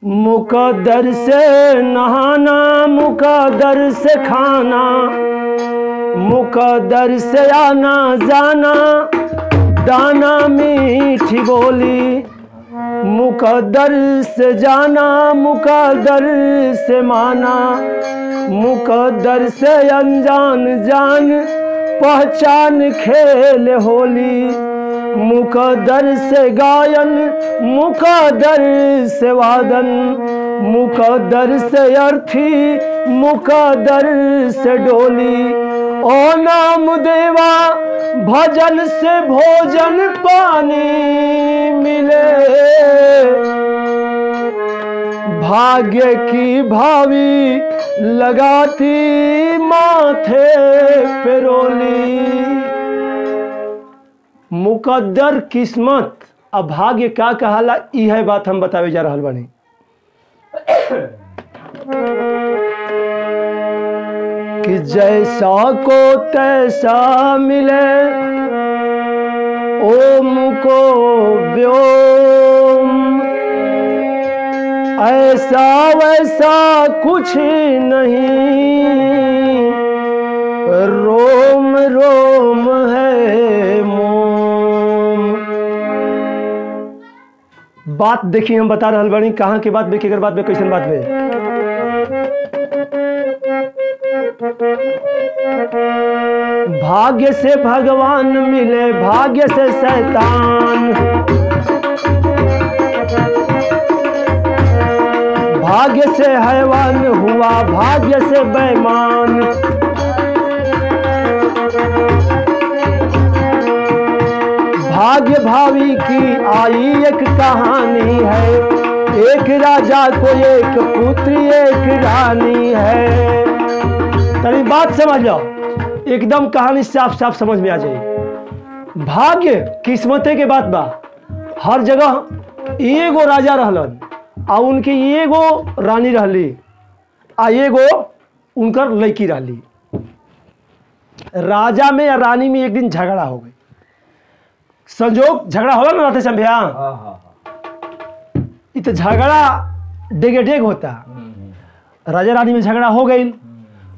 मुकद्दर से नहाना, मुकद्दर से खाना, मुकद्दर से आना जाना, दाना मीठी बोली। मुकद्दर से जाना, मुकद्दर से माना, मुकद्दर से अनजान जान पहचान खेल होली। मुकद्दर से गायन, मुकद्दर से वादन, मुकद्दर से अर्थी, मुकद्दर से डोली। ओ नाम देवा भजन से भोजन पानी मिले, भाग्य की भावी लगाती माथे पे रोली। मुकद्दर किस्मत अब भाग्य का कहाला, यह बात हम बतावे जा रहल बानी। कि जैसा को तैसा मिले ओम को व्योम, ऐसा वैसा कुछ नहीं, रोम रोम है मोम। बात देखिए हम बता रहल बानी, कहाँ के बात बेकेकर बात बे, कैसन बात बे। भाग्य से भगवान मिले, भाग्य से शैतान, भाग्य से हैवान हुआ, भाग्य से बेईमान। भाग्य भावी की आई एक कहानी है, एक राजा को एक पुत्री एक रानी है। तनी बात समझ लो, एकदम कहानी साफ साफ समझ में आ जाए। भाग्य किस्मते के बात बा। हर जगह एगो राजा रहलन आ उनकी एगो रानी रहली आ एगो उनकर लड़की रहली। राजा में या रानी में एक दिन झगड़ा हो गई। संजोग झगड़ा होला ना रहते संभ्या, इत झगड़ा डेगे डेग होता। राजा रानी में झगड़ा हो गई।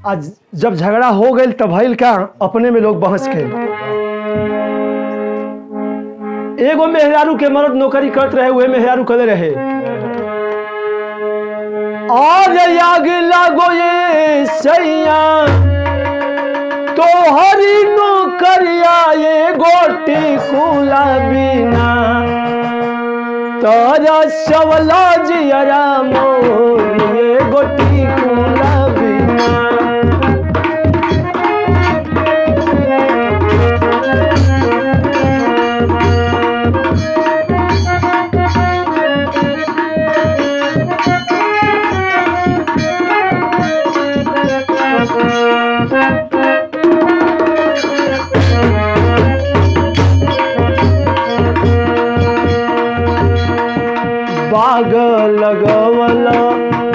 आज जब झगड़ा हो गई तब भइल का, अपने में लोग बहस के। एगो मेहरारू के मर्द नौकरी करते रहे, वह मेहरारू करे रहे आज आग लागो ये सैया तो हरी नौकरिया ये गोटी कुला बिना, तारा शवला जियरा मोर ये गोटी कुला बिना। बाग लगवला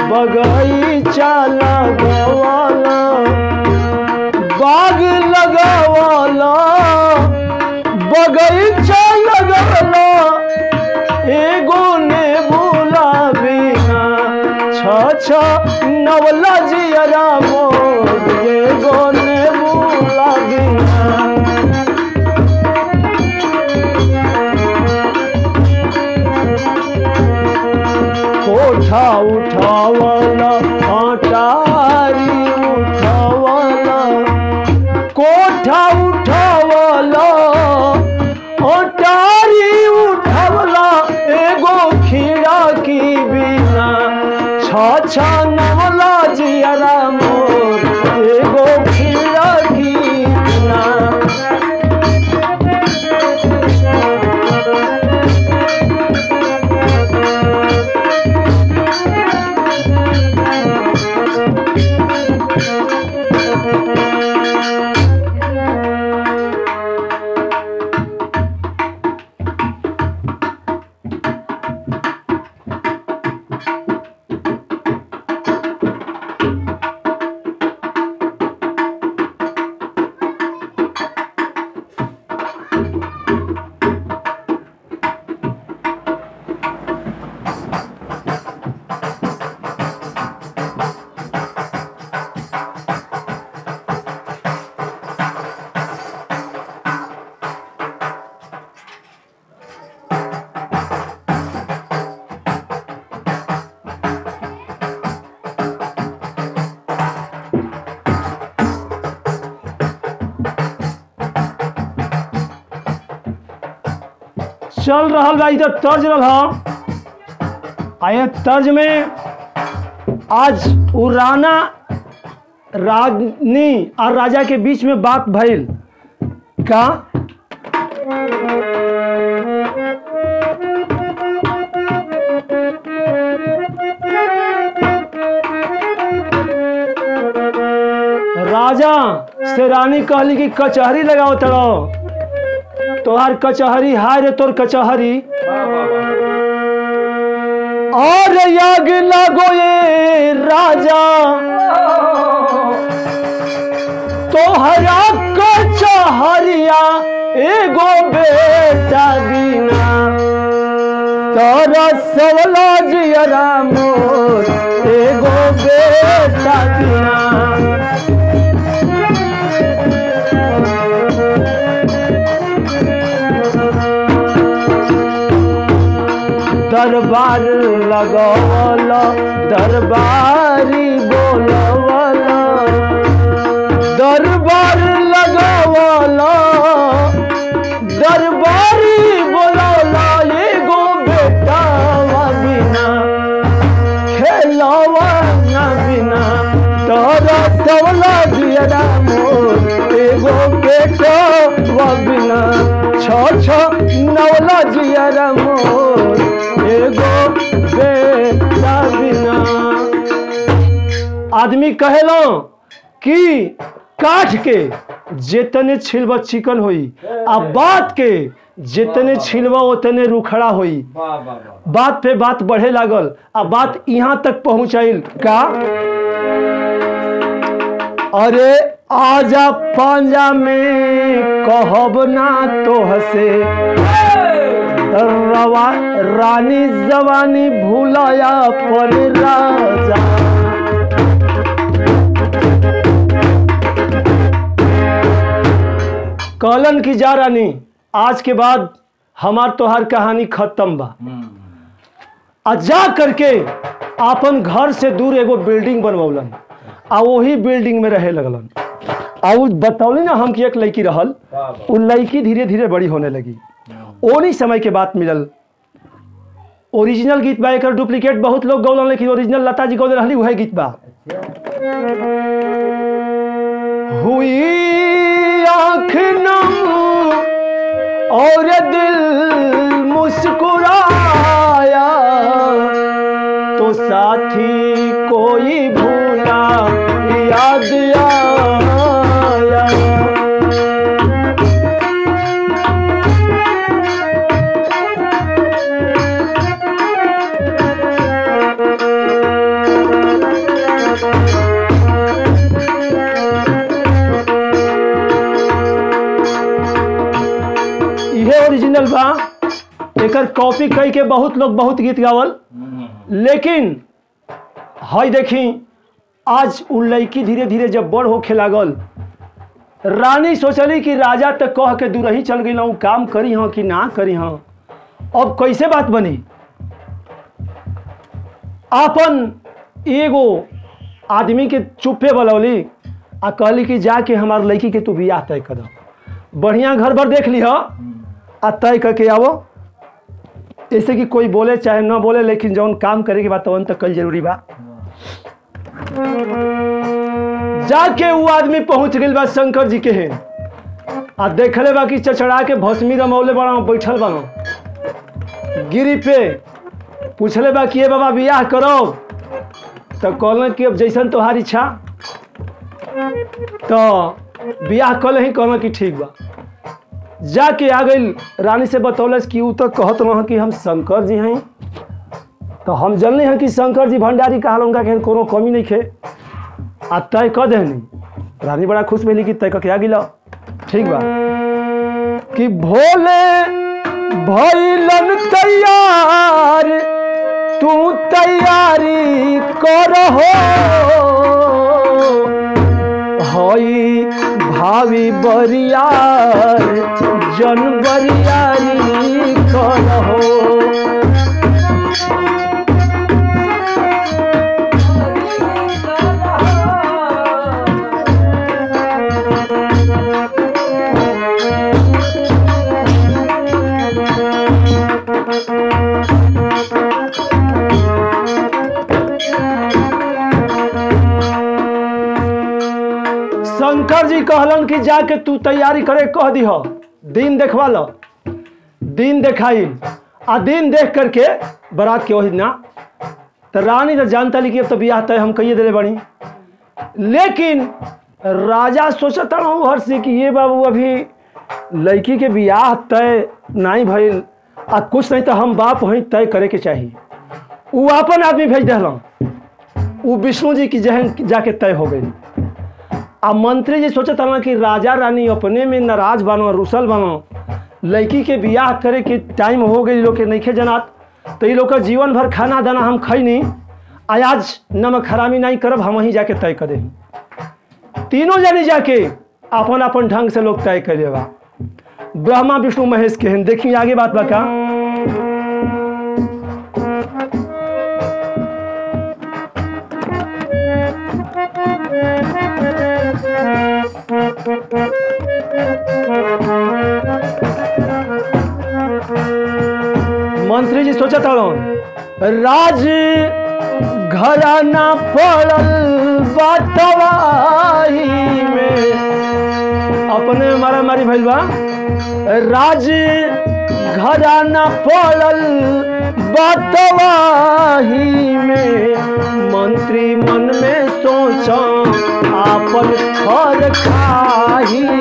बगीचा लगवला, बाग लगवला बगीचा लगवला, एगो ने भूला बिना छ नवला जियरा मोर एगो ने भूला बिना। कोठा उठावला अटारी उठावला, कोठा उठावला अटारी उठावला, एगो खीरा की बिना छ नवला जियरा मोर एगो खीरा की बिना। चल रहा भाई तो तर्ज रहा आए तर्ज में आज उराना रानी और राजा के बीच में बात भइल का राजा से रानी कहली कि कचहरी लगाओ तड़ो तोहार कचहरी हाय रे तोर कचहरी और याग लगो ये राजा तोहरा कचहरिया एगो बेटा बिना तोरा सवला जियरा मोर एगो बेटा बिना दरबार लगवला दरबारी बोलवला दरबार लगवला दरबारी बोलवला एगो बेटा बिना खेलवा ना बिना तोरा सवला दियरा मोर एगो बेटा बिना छ नवला जियरा मोर एगो बेटा बिना। आदमी कहेलो कि काठ के जितने छिलवा चिकन होई आ बात के जितने छिलवा उतने रुखड़ा होई। बात पे बात बढ़े लागल आ बात यहाँ तक पहुँचाइल का अरे आजा पांजा में कहब ना तो हसे रानी जवानी भूलाया पर राजा कहलन की जा रानी आज के बाद हमार तोहार कहानी खत्म बा आ जा करके अपन घर से दूर एगो बिल्डिंग बनवलन आ वही बिल्डिंग में रहे लगलन आ बतौली ना हम कि एक लड़की रहल उ लड़की धीरे धीरे बड़ी होने लगी। ओनी समय के बात मिलल ओरिजिनल गीत बा एकर डुप्लीकेट बहुत लोग गौलन लेकिन ओरिजिनल लता जी गौले रहली वही गीत बा। हुई आँख नम और दिल मुस्कुराया तो साथी कोई भूला याद आया ओरिजिनल बा एकर कॉपी कई के बहुत लोग बहुत गीत गावल लेकिन हई देखी आज उ लड़की धीरे धीरे जब बड़ होखे लागल रानी सोचली कि राजा तक कह के दूर ही चल गई काम करी हाँ कि ना करी हाँ अब कैसे बात बनी। अपन एगो आदमी के चुप्पे बोलौली आ कहली कि जाके हमार लड़की के तू बियाह तय कर बढ़िया घर भर देख ली आ तय करके आवो ऐसे कि कोई बोले चाहे ना बोले लेकिन जौन काम करे के बाद तवन तक कल जरूरी बा। जाके वो आदमी पहुंच गई बा शंकर जी के हैं आ देखले बा कि चचड़ा के भस्मी रमौले बड़ा बैठल बनो गिरी पे पूछले बा कि बाबा बियाह करो तो कहलन कि अब जैसन तोहार इच्छा तो बियाह कल ही कहलन कि ठीक बा। जाके आ गई रानी से बतौलस कि उ तो कहत रह कि हम शंकर जी हैं तो हम जानले हैं कि शंकर जी भंडारी कहल उनका के कोनो कमी नहीं खे आ तय कर देनी। रानी बड़ा खुश भइली कि तय करके आ गिला ठीक बा कि भोले भइलन तैयार तू तैयारी करहो हई भावी बरियार जन बरियारी करहो। कहलन कि जाके तू तैयारी करे कह दी हो, दिन देखवा लो। दिन देखाई आ दिन देख करके बारात के वही ना तो रानी तो जानता ली कि अब तो ब्याह तय हम कहिए दिले बनी। लेकिन राजा सोचता हूँ हर से कि ये बाबू अभी लड़की के ब्याह तय नहीं भइल आ कुछ नहीं तो हम बाप वहीं तय करे के चाहिए। वो अपन आदमी भेज दिल, वो विष्णु जी की जहन जाके तय हो गई। आ मंत्री जी सोचता ना कि राजा रानी अपने में नाराज बनो, रुसल बनो, लड़की के ब्याह करे के टाइम हो गई, लोग के नहीं जनात तो ये लोग का जीवन भर खाना दाना हम खाई नहीं, आज नमक हरामी नहीं करब, हम वहीं जाके तय करे। तीनों जने जाके अपन अपन ढंग से लोग तय करे बा। ब्रह्मा विष्णु महेश के हैं। देखिए आगे बात बा का मंत्री जी सोचा था राज घराना पड़ल बतवाही में, अपने मारा मारी भइल बा। राज घराना पड़ल बतवाही में, मंत्री मन में सोचा आपन खर खाही में।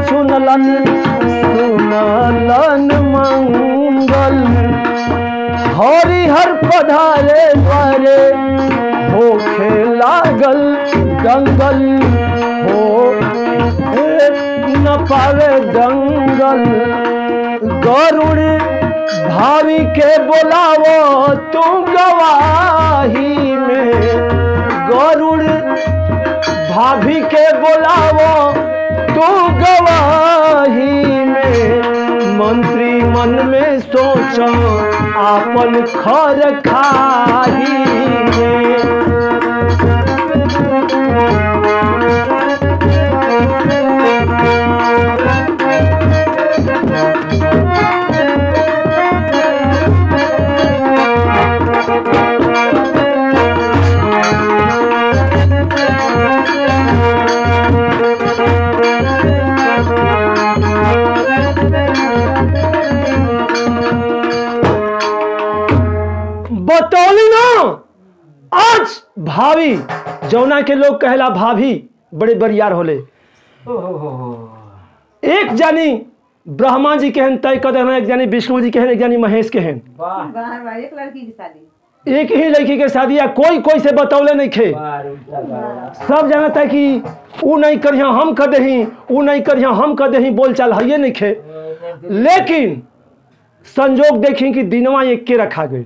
सुनलन मंगल हरिहर पधारे द्वारे होखे लागल दंगल, हो न पावे दंगल। गरुड़ भावी के बोलावो तू गवाही में, गरुड़ भाभी के बोलावो तू गवाही में। मंत्री मन में सोचो आपन खर खाही में। बतौली ना आज भाभी जौना के लोग कहला भाभी बड़े बरियार होले। एक जानी ब्रह्मा जी के हैं तय कर देना, एक जानी विष्णु जी के हैं, एक जानी महेश के हैं। एक लड़की की शादी, एक ही लड़की के शादी या कोई से बतौले नहीं खे। सब जानता है कि वो नहीं करिया हम कर दही, वो नहीं करिया हम कर दही, बोल चाल है नहीं खे। लेकिन संजोग देखी कि दिनवा एक के रखा गई।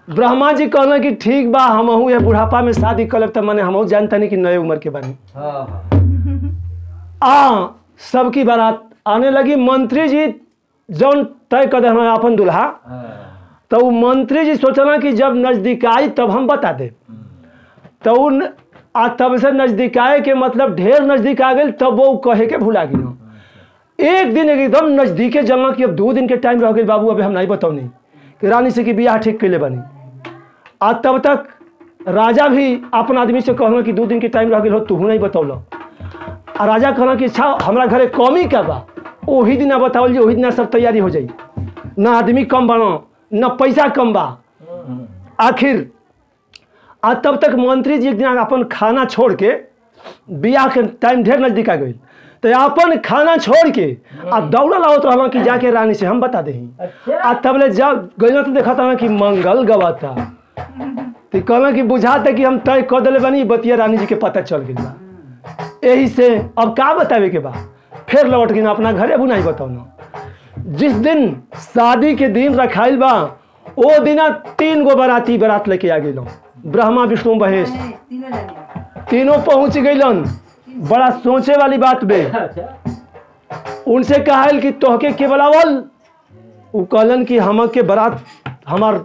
ब्रह्मा जी कहना कि ठीक बा हम ये बुढ़ापा में शादी कर तो मैंने हम जानता नहीं कि नए उम्र के बानी। सबकी बारात आने लगी। मंत्री जी जौन तय कर देना अपन दुल्हा, तो वो मंत्री जी सोचना कि जब नजदीक आई तब हम बता दे। तो तब से नजदीक आए के मतलब ढेर नजदीक आ गए, तब वो कहे के भुला गई। एक दिन एकदम नजदीके जलना कि अब 2 दिन के टाइम रह गए बाबू, अभी हम नहीं बताओ कि रानी से कि ब्याह ठीक कैले बनी। आज तब तक राजा भी अपन आदमी से कहना कि 2 दिन के टाइम रह गए हो, तू नहीं बतौल। आ राजा कहना कि अच्छा हमारा घरे कमी क्या बा, वही दिन बताओल जी, वही दिन सब तैयारी हो जाई। ना आदमी कम बनो न पैसा कम बा। आखिर आ तब तक मंत्री जी एक दिन अपन खाना छोड़ के, ब्याह के टाइम ढेर नजदीक आ गई, तो अपन खाना छोड़ के आ दौड़ा लाओ तो हम कि जाके रानी से हम बता दे। आ तब ले जब गई तो देखा था कि मंगल गवाता, तो कहना कि बुझाते कि हम तय कर दिले बनी, बतिया रानी जी के पता चल गई बा। यही से अब का बतावे के बा, फिर लौट गई अपना घरे। अब नहीं बताओ ना। जिस दिन शादी के दिन रखाइल बा वो दिन 3 गो बाराती बारात लेके आ गई। ब्रह्मा विष्णु महेश तीनों पहुंच गईलन। बड़ा सोचे वाली बात बे। उनसे कहल कि तोहके के बुलावल, वो कहलन कि हम के बारात हमार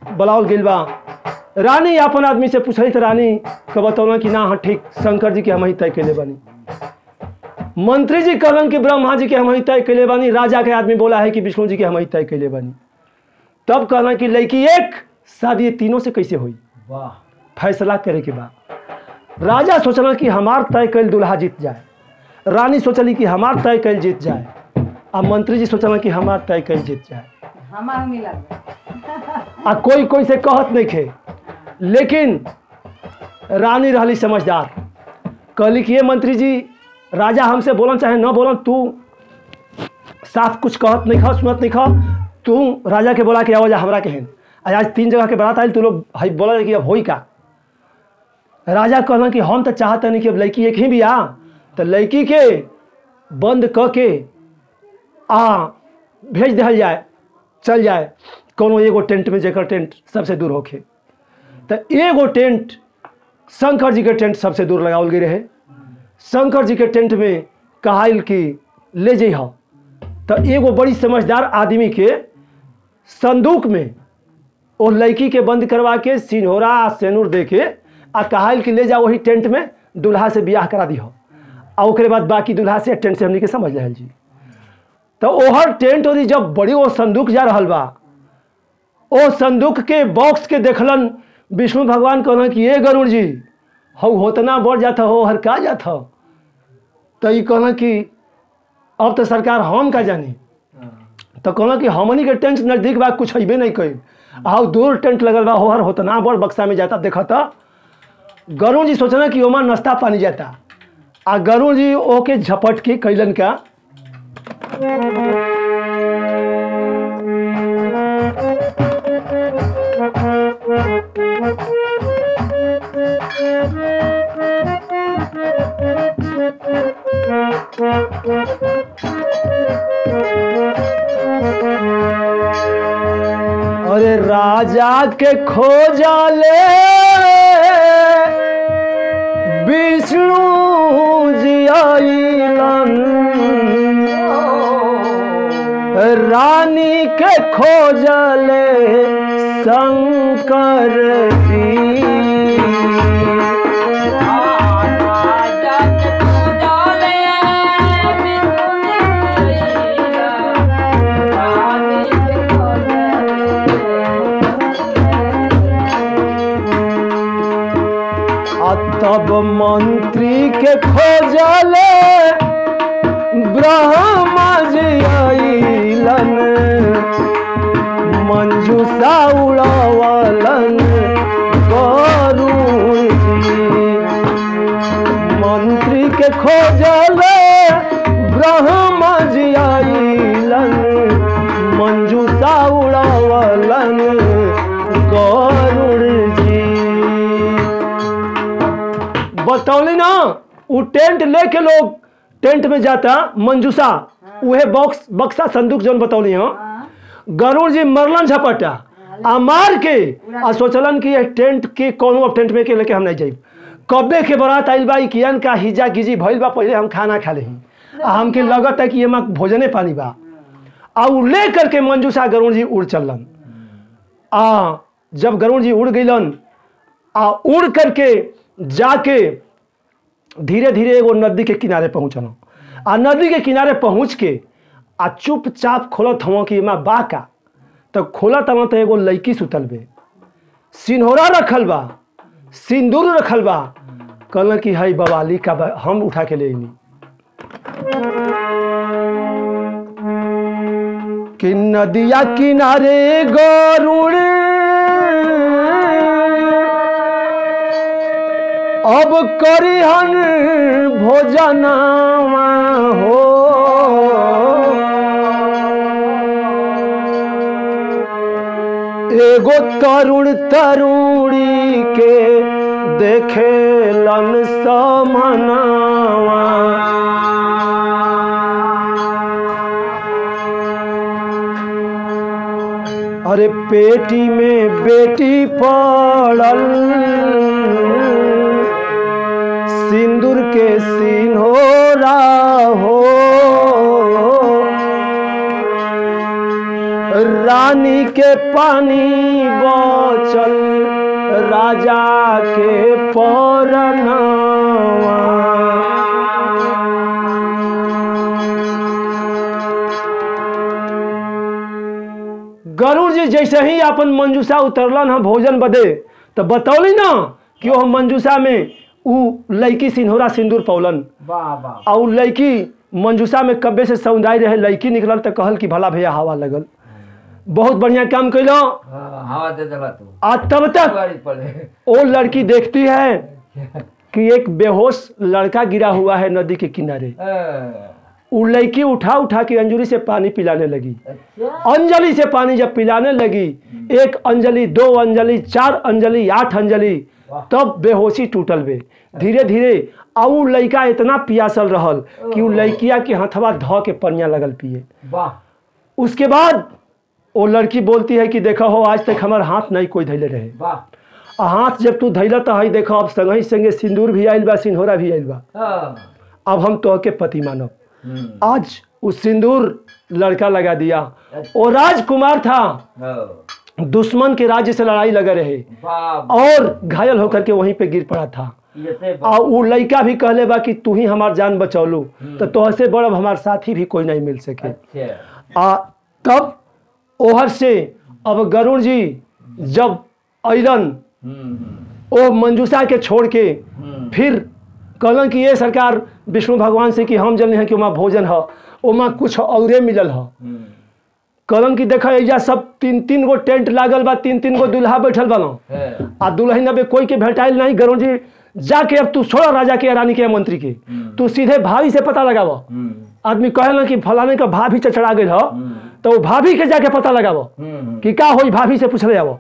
बुलावल गइल बा। रानी अपन आदमी से पूछली तो रानी का बतौना कि ना हाँ ठीक, शंकर जी के हम ही तय कैले बनी। मंत्री जी कहलन कि ब्रह्मा जी के हम ही तय कैले बानी, राजा के आदमी बोला है कि विष्णु जी के हम ही तय कैले बानी। तब कहलन कि लड़की एक शादी ये तीनों से कैसे हुई, वाह फैसला करे के बाद राजा सोचल कि हमार तय कैल दुल्हा जीत जाए, रानी सोचली कि हमार तय कैल जीत जाए, आ मंत्री जी सोचल कि हमार तय कैल जीत जाए। हमार मिला आ कोई कोई से कहत नहीं खे, लेकिन रानी रहली समझदार, कहली कि ये मंत्री जी राजा हमसे बोलन चाहे न बोलन, तू साफ कुछ कहत नहीं खा, सुनत नहीं खा, तू राजा के बोला कि आवाज हमरा के हैं। आज 3 जगह के बारात आयल, तू लोग हई बोला कि अब होई का। राजा कहलन कि हम तो चाहते नहीं कि अब लड़की एक ही भी आ, तो लड़की के बंद क के भेज दिया जाए, चल जाए कोनो एगो टेंट में, जेकर टेंट सबसे दूर होके। तो एगो टेंट शंकर जी के टेंट सबसे दूर लगावल गई रहे। शंकर जी के टेंट में कहाइल कि ले जइह। तो एगो बड़ी समझदार आदमी के संदूक में वो लड़की के बंद करवा के सिन्होरा सेनूर दे के आ कहाइल कि ले जा वही टेंट में दूल्हा से बियाह करा दिह, आ ओकरे बाद बाकी दूल्हा से टेंट से हमनी के समझ रहे जी। तो ओहर टेंट और जब बड़ी वो संदूक जा रहा बा, ओ संदूक के बॉक्स के देखलन विष्णु भगवान कहलन कि ये गरुड़ जी हौ होतना बढ़ जाता हो, हर का जाता हो। तो ये कहलन कि अब तो सरकार हम का जानी। तो कहलन कि हमनी के टेंट नजदीक बा, कुछ अबे नहीं कही, आओ दूर टेंट लगल बा, होहर होतना बड़ बक्सा में जाता देखा। था गरुड़ जी सोचना कि ओमा नाश्ता पानी जाता, आ गरुड़ जी ओके झपट के कैलन का अरे राजा के खोजाले विष्णु जी आइलन, रानी के खोजले शंकर जी। तब मंत्री के खोजले ब्रह्मा जी आइलन, मंजूषा उड़ावलन गरुड़ जी। मंत्री के खोजले ब्रह्मा जी आइलन, मंजूषा उड़ावलन गरुड़ जी। बतौली ना वो टेंट लेके लोग टेंट में जाता, मंजूषा वह बक्सा संदूक जौन बतौली हो, गरुड़ जी मरलन झपटा आ मार के आ सोचलन कि ये टेंट के कोनो अब टेंट में के लेके हम नहीं जाइब। कब्बे के बारात आइल बा, कियन का हिजा गिजी भइल बा, पहले हम खाना खा लेही, हमके लगत है कि ये में भोजने पानी बा। आ उ ले करके मंजूषा गरुड़ जी उड़ चलन। जब गरुड़ जी उड़ गइलन, उड़ करके जाके धीरे धीरे एगो नदी के किनारे पहुँचल। आ नदी के किनारे पहुँच के आ चुपचाप खोलत हवा कि एमा बा का। तो खोलत हवा तो एगो लड़की सुतल बे, सिन्होरा रखल बा, सिंदूर रखल बा। कहलन कि हई बवाली का हम उठा के ले आइनी। कि नदिया किनारे गरुड़ अब करिहन भोजनवा हो, एगो तरुण तरुणी के देखेलन समनवा। अरे पेटी में बेटी पड़ल, सिंदूर के सिन्होरा हो, रानी के पानी बचल राजा के परनवा। गरुड़ जी जैसे ही अपन मंजूषा उतरलन हम भोजन बदे तो बतौली ना कि वो मंजूषा में उ लड़की सिंहोरा सिंदूर पौलन। और लड़की मंजूषा में कब्बे से सौंदाई रहे, लड़की निकलल तो कहल कि भला भैया हवा लगल, बहुत बढ़िया काम कैलो, हवा दे देला तू। तब तक वो लड़की देखती है कि एक बेहोश लड़का गिरा हुआ है नदी के किनारे। वो लड़की उठा के अंजलि से पानी पिलाने लगी। अंजलि से पानी जब पिलाने लगी, 1 अंजलि 2 अंजलि 4 अंजलि 8 अंजलि, तब बेहोशी टूटल बे। धीरे धीरे आउ लड़का इतना पियासल रहल कि वो लड़किया के हथवा ध के पनिया लगल पिए। उसके बाद वो लड़की बोलती है कि देखो हो आज तक हमार हाथ नहीं कोई धैले रहे, हाथ जब तू धैल तो है देखो अब संगे संगे सिंदूर भी आइल बा, सिंहोरा भी आइल बा, अब हम तो के पति मानब। आज उस सिंदूर लड़का लगा दिया। वो राजकुमार था, दुश्मन के राज्य से लड़ाई लगे रहे और घायल होकर के वहीं पे गिर पड़ा था। और वो लड़का भी कहले बा कि तू ही हमार जान बचौलू, तो तोहसे बड़ा हमार साथी भी कोई नहीं मिल सके। तब ओहर से अब गरुड़ जी जब अइलन ओ मंजूषा के छोड़ के, फिर कहलन कि ये सरकार विष्णु भगवान से कि हम जल्दी हैं कि वहाँ भोजन है, वहाँ कुछ औरे मिलल है। कहलन कि देखा एजा सब 3-3 गो टेंट लागल बा, 3-3 गो दूल्हा बैठल बनो, आ दुल्हन अबे कोई के भेटाइल नहीं। गरुड़ जी जाके अब तू छोड़ा राजा के रानी के मंत्री के, तू सीधे भाभी से पता लगाव। आदमी कहे कि फलाने का भाभी चढ़ा गई हो, तो वो भाभी के जाके पता लगाव कि का होई, भाभी से पूछले जाओ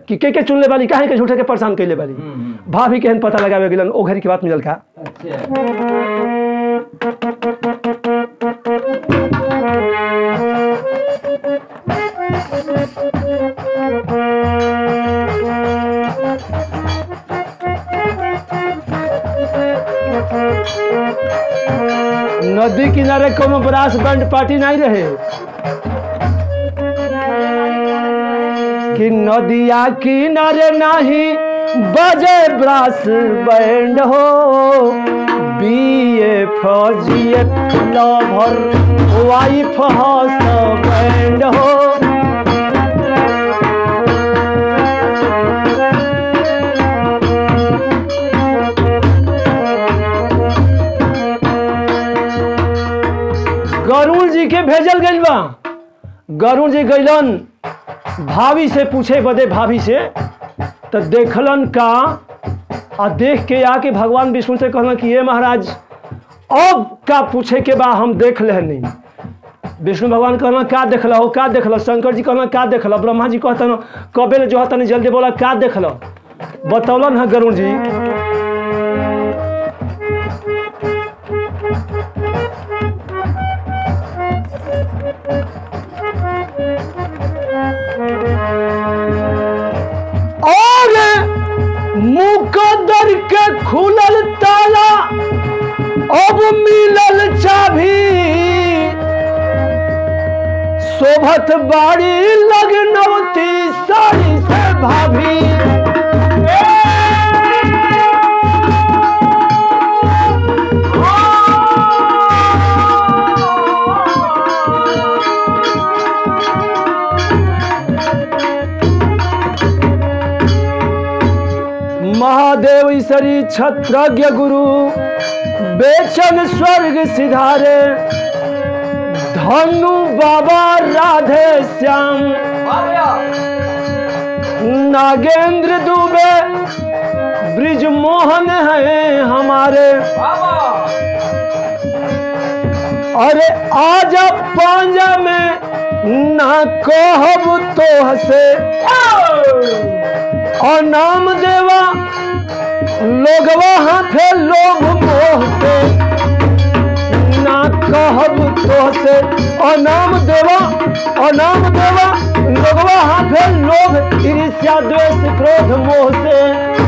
कि के चुनले वाली काहे के झूठे के परेशान कैले वाली। भाभी के पता लगावे गेलन, ओ घड़ी की बात मिलल का। नदी किनारे कोनो ब्रास बैंड पार्टी नहीं रहे कि नदिया किनारे नहीं बजे ब्रास बैंड हो, BF GF lover wife husband हो। गरुड़ जी के भेजल गइल बा। गरुड़ जी गइलन भाभी से पूछे बदे, भाभी से तो देखलन का, आ देख के आके भगवान विष्णु से कहलन कि ये महाराज अब का पूछे के बा, हम देख ले नहीं। विष्णु भगवान कहना का देखल हो, का देखल। शंकर जी कहना का देखल। ब्रह्मा जी कहतन कबे जो हतन जल्दी बोला का देखल। बतौलन है गरुड़ जी मुकद्दर के खुलल ताला अब मिलल चाभी, शोभत बाड़ी लगनवती साड़ी से भाभी। महादेव ईश्वरी छत्रज्ञ गुरु बेचन स्वर्ग सिधारे, धनु बाबा राधे श्याम नागेंद्र दुबे ब्रिज मोहन है हमारे। अरे आजा पांजा में ना कहब तो हसे, और नाम देवा लोगवा हाथे लोभ मोह से, ना कहब तो से और नाम देवा लोगवा हाथे लोभ ईर्ष्या द्वेष क्रोध मोह से।